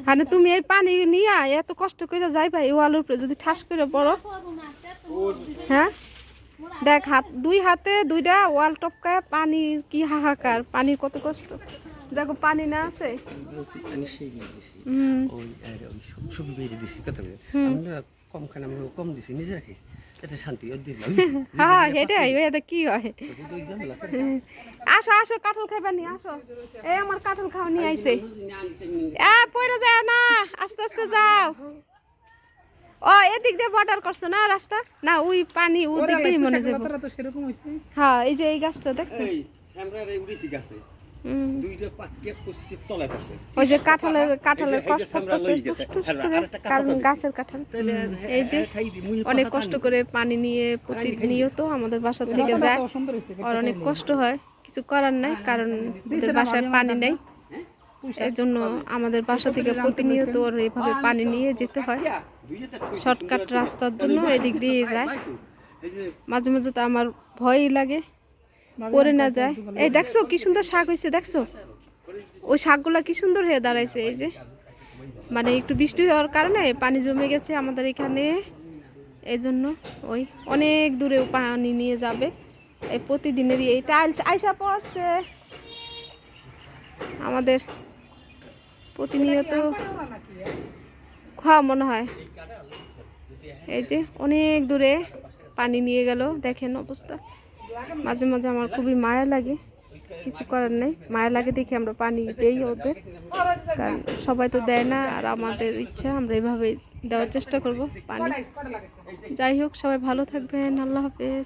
মানে তুমি এই পানি নিয়ে এত কষ্ট করে যাইবা এই ওয়ালের উপরে যদি ঠাস করে পড়ো। হ্যাঁ দেখ দুই হাতে দুইটা ওয়াল টপকায় পানির কি হাহাকার, পানির কত কষ্ট। দেখো পানি না আছে। হ্যাঁ সেটাই কি হয়। আসো আসো কাঁঠাল খাইবা নি আসো। এই আমার কাঁঠাল খাওয়া নিয়ে আইছে। পড়ে যাও না, আস্তে আস্তে যাও। ও এদিক দিয়ে বর্ডার করছো না রাস্তা না, ওই পানি ওদিক দিয়ে মনে যাবে। হ্যাঁ এই যে এই গাছটা দেখছো, ওই যে কাঁঠালের কষ্ট করতেছে কারণ গাছের কাঁঠাল। এই যে অনেক কষ্ট করে পানি নিয়ে প্রতিনিয়ত আমাদের বাসা থেকে যায়, আর অনেক কষ্ট হয়, কিছু করার নাই কারণ ওদের বাসায় পানি নেই। এই জন্য আমাদের বাসা থেকে প্রতিনিয়ত ওর এইভাবে পানি নিয়ে যেতে হয়। শর্টকাট রাস্তার জন্য এদিক দিয়ে যায়। মাঝে মাঝে তো আমার ভয়ই লাগে পড়ে না যায়। এই দেখছো কি সুন্দর শাক হয়েছে, দেখছো ওই শাকগুলা কি সুন্দর হয়ে দাঁড়াইছে। এই যে মানে একটু বৃষ্টি হওয়ার কারণে পানি জমে গেছে আমাদের এখানে, এই জন্য ওই অনেক দূরে পানি নিয়ে যাবে। এই প্রতিদিনেরই এই টাইলস আইসা পড়ছে আমাদের প্রতিনিয়ত খাওয়া মনে হয়। এই যে অনেক দূরে পানি নিয়ে গেল, দেখেন অবস্থা। মাঝে মাঝে আমার খুবই মায়া লাগে, কিছু করার নেই, মায়া লাগে দেখে আমরা পানি দেই ওদের, কারণ সবাই তো দেয় না, আর আমাদের ইচ্ছা আমরা এভাবে দেওয়ার চেষ্টা করব পানি। যাই হোক সবাই ভালো থাকবেন, আল্লাহ হাফেজ।